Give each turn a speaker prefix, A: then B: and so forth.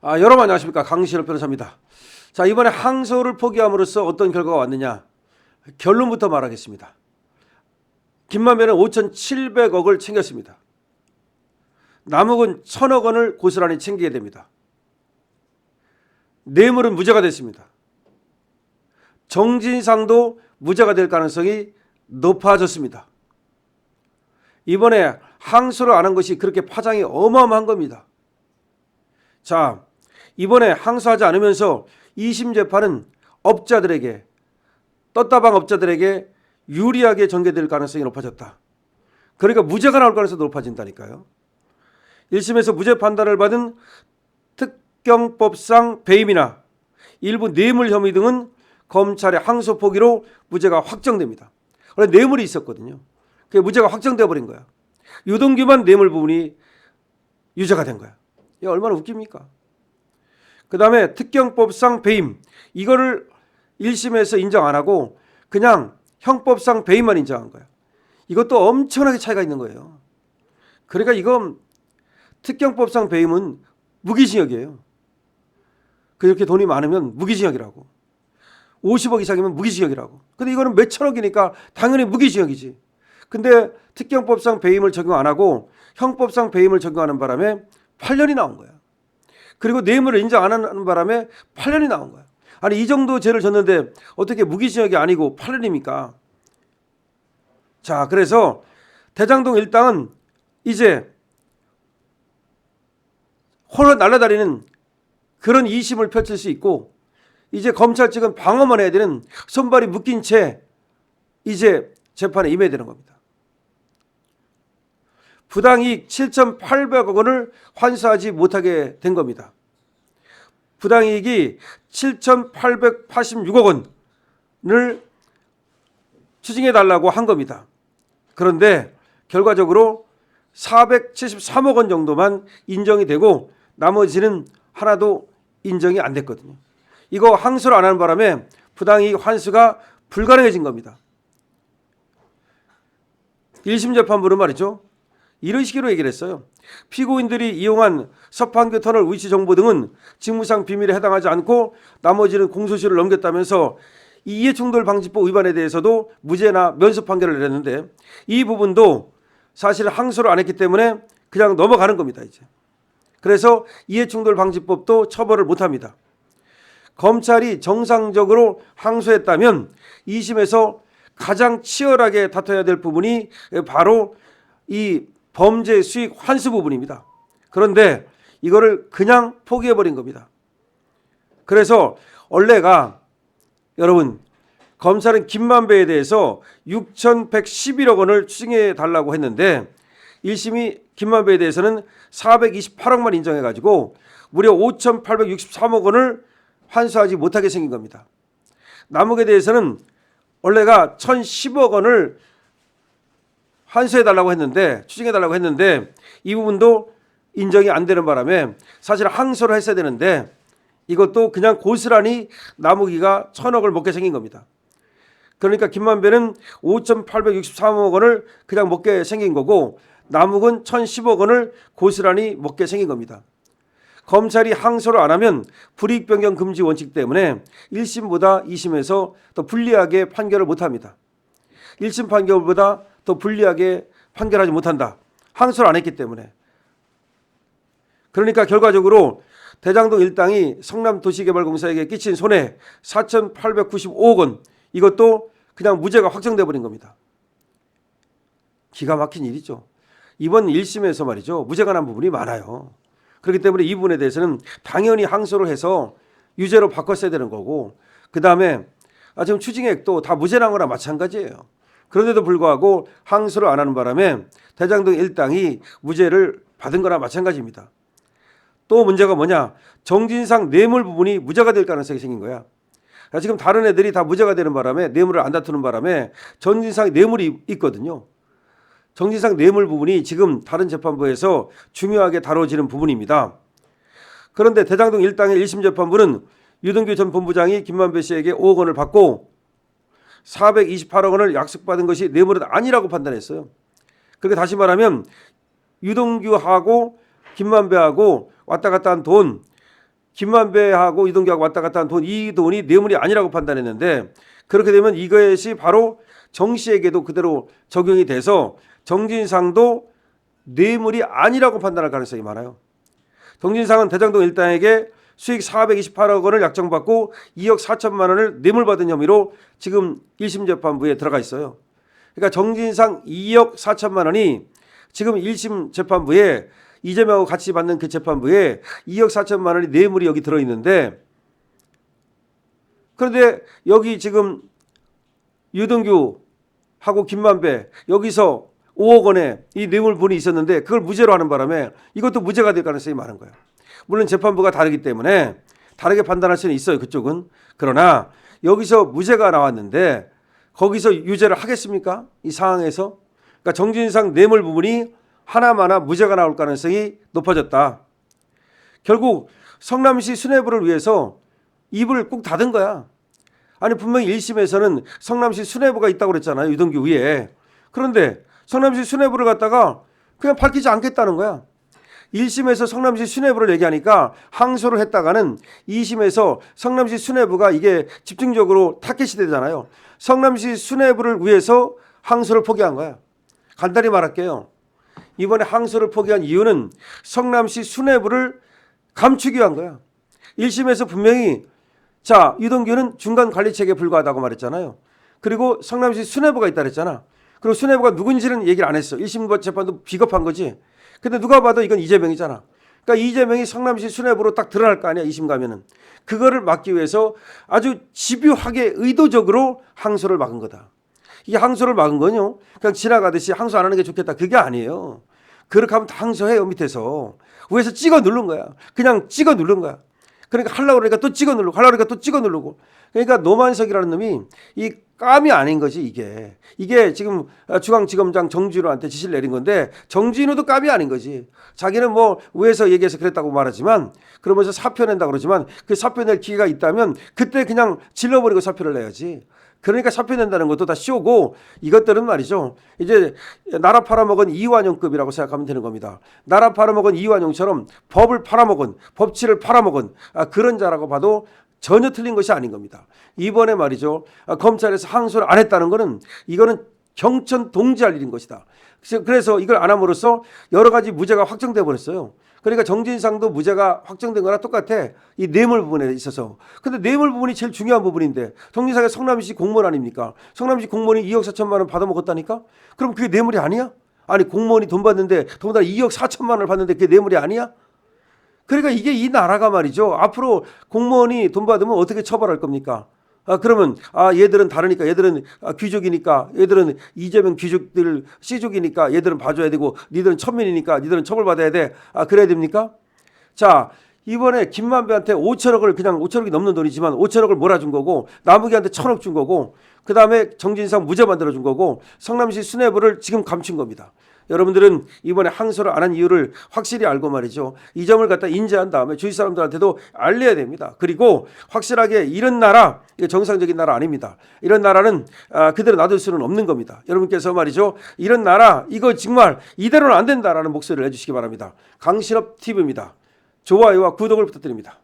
A: 여러분 안녕하십니까. 강신업 변호사입니다. 자, 이번에 항소를 포기함으로써 어떤 결과가 왔느냐. 결론부터 말하겠습니다. 김만배는 5,700억을 챙겼습니다. 남욱은 1,000억 원을 고스란히 챙기게 됩니다. 뇌물은 무죄가 됐습니다. 정진상도 무죄가 될 가능성이 높아졌습니다. 이번에 항소를 안 한 것이 그렇게 파장이 어마어마한 겁니다. 자, 이번에 항소하지 않으면서 2심 재판은 업자들에게, 떴다방 업자들에게 유리하게 전개될 가능성이 높아졌다. 그러니까 무죄가 나올 가능성이 높아진다니까요. 1심에서 무죄 판단을 받은 특경법상 배임이나 일부 뇌물 혐의 등은 검찰의 항소 포기로 무죄가 확정됩니다. 원래 뇌물이 있었거든요. 그게 무죄가 확정돼 버린 거야. 유동규만 뇌물 부분이 유죄가 된 거야. 이게 얼마나 웃깁니까? 그 다음에 특경법상 배임, 이거를 1심에서 인정 안 하고 그냥 형법상 배임만 인정한 거야. 이것도 엄청나게 차이가 있는 거예요. 그러니까 이건 특경법상 배임은 무기징역이에요. 그렇게 돈이 많으면 무기징역이라고. 50억 이상이면 무기징역이라고. 근데 이거는 몇 천억이니까 당연히 무기징역이지. 근데 특경법상 배임을 적용 안 하고 형법상 배임을 적용하는 바람에 8년이 나온 거야. 그리고 뇌물을 인정 안 하는 바람에 8년이 나온 거야. 아니, 이 정도 죄를 졌는데 어떻게 무기징역이 아니고 8년입니까? 자, 그래서 대장동 일당은 이제 홀로 날아다니는 그런 2심을 펼칠 수 있고, 이제 검찰 측은 방어만 해야 되는 손발이 묶인 채 이제 재판에 임해야 되는 겁니다. 부당이익 7,800억 원을 환수하지 못하게 된 겁니다. 부당이익이 7,886억 원을 추징해 달라고 한 겁니다. 그런데 결과적으로 473억 원 정도만 인정이 되고 나머지는 하나도 인정이 안 됐거든요. 이거 항소를 안 하는 바람에 부당이익 환수가 불가능해진 겁니다. 1심 재판부는 말이죠, 이런 식으로 얘기를 했어요. 피고인들이 이용한 서판교 터널 위치 정보 등은 직무상 비밀에 해당하지 않고 나머지는 공소시효를 넘겼다면서 이 이해충돌방지법 위반에 대해서도 무죄나 면소 판결을 내렸는데, 이 부분도 사실 항소를 안 했기 때문에 그냥 넘어가는 겁니다. 이제. 그래서 이해충돌방지법도 처벌을 못합니다. 검찰이 정상적으로 항소했다면 2심에서 가장 치열하게 다퉈야 될 부분이 바로 이 범죄 수익 환수 부분입니다. 그런데 이거를 그냥 포기해버린 겁니다. 그래서 원래가, 여러분, 검찰은 김만배에 대해서 6,111억 원을 추징해 달라고 했는데 1심이 김만배에 대해서는 428억만 인정해가지고 무려 5,863억 원을 환수하지 못하게 생긴 겁니다. 남욱에 대해서는 원래가 1,010억 원을 환수해달라고 했는데, 추징해달라고 했는데 이 부분도 인정이 안 되는 바람에 사실 항소를 했어야 되는데 이것도 그냥 고스란히 남욱이가 1,000억을 먹게 생긴 겁니다. 그러니까 김만배는 5,863억 원을 그냥 먹게 생긴 거고 남욱은 1,010억 원을 고스란히 먹게 생긴 겁니다. 검찰이 항소를 안 하면 불이익 변경 금지 원칙 때문에 1심보다 2심에서 더 불리하게 판결을 못합니다. 1심 판결보다 더 불리하게 판결하지 못한다. 항소를 안 했기 때문에. 그러니까 결과적으로 대장동 일당이 성남도시개발공사에게 끼친 손해 4,895억 원, 이것도 그냥 무죄가 확정돼 버린 겁니다. 기가 막힌 일이죠. 이번 1심에서 말이죠, 무죄가 난 부분이 많아요. 그렇기 때문에 이 부분에 대해서는 당연히 항소를 해서 유죄로 바꿨어야 되는 거고, 그 다음에 지금 추징액도 다 무죄 난 거나 마찬가지예요. 그런데도 불구하고 항소를 안 하는 바람에 대장동 일당이 무죄를 받은 거나 마찬가지입니다. 또 문제가 뭐냐, 정진상 뇌물 부분이 무죄가 될 가능성이 생긴 거야. 지금 다른 애들이 다 무죄가 되는 바람에, 뇌물을 안 다투는 바람에 정진상이 뇌물이 있거든요. 정진상 뇌물 부분이 지금 다른 재판부에서 중요하게 다뤄지는 부분입니다. 그런데 대장동 일당의 1심 재판부는 유동규 전 본부장이 김만배 씨에게 5억 원을 받고 428억 원을 약속받은 것이 뇌물은 아니라고 판단했어요. 그러니까 다시 말하면 유동규하고 김만배하고 왔다 갔다 한 돈 김만배하고 이동규하고 왔다 갔다 한 돈, 이 돈이 뇌물이 아니라고 판단했는데 그렇게 되면 이것이 바로 정 씨에게도 그대로 적용이 돼서 정진상도 뇌물이 아니라고 판단할 가능성이 많아요. 정진상은 대장동 일당에게 수익 428억 원을 약정받고 2억 4천만 원을 뇌물받은 혐의로 지금 1심 재판부에 들어가 있어요. 그러니까 정진상 2억 4천만 원이 지금 1심 재판부에 이재명하고 같이 받는 그 재판부에 2억 4천만 원이 뇌물이 여기 들어있는데, 그런데 여기 지금 유동규하고 김만배 여기서 5억 원의 이 뇌물분이 있었는데 그걸 무죄로 하는 바람에 이것도 무죄가 될 가능성이 많은 거예요. 물론 재판부가 다르기 때문에 다르게 판단할 수는 있어요, 그쪽은. 그러나 여기서 무죄가 나왔는데 거기서 유죄를 하겠습니까? 이 상황에서. 그러니까 정진상 뇌물 부분이 하나마나 무죄가 나올 가능성이 높아졌다. 결국 성남시 수뇌부를 위해서 입을 꾹 닫은 거야. 아니 분명히 1심에서는 성남시 수뇌부가 있다고 그랬잖아요, 유동규 위에. 그런데 성남시 수뇌부를 갖다가 그냥 밝히지 않겠다는 거야. 1심에서 성남시 수뇌부를 얘기하니까 항소를 했다가는 2심에서 성남시 수뇌부가 이게 집중적으로 타겟이 되잖아요. 성남시 수뇌부를 위해서 항소를 포기한 거야. 간단히 말할게요. 이번에 항소를 포기한 이유는 성남시 수뇌부를 감추기 위한 거야. 1심에서 분명히 자, 유동규는 중간 관리체계에 불과하다고 말했잖아요. 그리고 성남시 수뇌부가 있다 그랬잖아. 그리고 수뇌부가 누군지는 얘기를 안 했어. 1심 재판도 비겁한 거지. 근데 누가 봐도 이건 이재명이잖아. 그러니까 이재명이 성남시 수뇌부로 딱 드러날 거 아니야, 2심 가면은. 그거를 막기 위해서 아주 집요하게 의도적으로 항소를 막은 거다. 이 항소를 막은 건요, 그냥 지나가듯이 항소 안 하는 게 좋겠다, 그게 아니에요. 그렇게 하면 다 항소해요, 밑에서. 위에서 찍어 누른 거야. 그냥 찍어 누른 거야. 그러니까 하려고 그러니까 또 찍어 누르고, 하려고 그러니까 또 찍어 누르고. 그러니까 노만석이라는 놈이 이 깜이 아닌 거지, 이게. 이게 지금 중앙지검장 정진우한테 지시를 내린 건데 정진우도 깜이 아닌 거지. 자기는 뭐 위에서 얘기해서 그랬다고 말하지만, 그러면서 사표 낸다고 그러지만 그 사표 낼 기회가 있다면 그때 그냥 질러버리고 사표를 내야지. 그러니까 사표 낸다는 것도 다 쇼고, 이것들은 말이죠, 이제 나라 팔아먹은 이완용급이라고 생각하면 되는 겁니다. 나라 팔아먹은 이완용처럼 법을 팔아먹은, 법치를 팔아먹은 그런 자라고 봐도 전혀 틀린 것이 아닌 겁니다. 이번에 말이죠, 검찰에서 항소를 안 했다는 것은 이거는 경천 동지할 일인 것이다. 그래서 이걸 안 함으로써 여러 가지 무죄가 확정돼 버렸어요. 그러니까 정진상도 무죄가 확정된 거랑 똑같아, 이 뇌물 부분에 있어서. 근데 뇌물 부분이 제일 중요한 부분인데, 정진상이 성남시 공무원 아닙니까? 성남시 공무원이 2억 4천만 원 받아먹었다니까? 그럼 그게 뇌물이 아니야? 아니 공무원이 돈 받는데 더군다나 2억 4천만 원을 받는데 그게 뇌물이 아니야? 그러니까 이게 이 나라가 말이죠, 앞으로 공무원이 돈 받으면 어떻게 처벌할 겁니까? 그러면 얘들은 다르니까, 얘들은 귀족이니까, 얘들은 이재명 귀족들 씨족이니까 얘들은 봐줘야 되고, 니들은 천민이니까 니들은 처벌받아야 돼. 그래야 됩니까? 자, 이번에 김만배한테 5천억을, 그냥 5천억이 넘는 돈이지만 5천억을 몰아준 거고, 남욱이한테 1,000억 준 거고, 그 다음에 정진상 무죄 만들어준 거고, 성남시 수뇌부를 지금 감춘 겁니다. 여러분들은 이번에 항소를 안 한 이유를 확실히 알고 말이죠, 이 점을 갖다 인지한 다음에 주위 사람들한테도 알려야 됩니다. 그리고 확실하게 이런 나라, 이게 정상적인 나라 아닙니다. 이런 나라는 그대로 놔둘 수는 없는 겁니다. 여러분께서 말이죠, 이런 나라 이거 정말 이대로는 안 된다라는 목소리를 해주시기 바랍니다. 강신업 TV입니다. 좋아요와 구독을 부탁드립니다.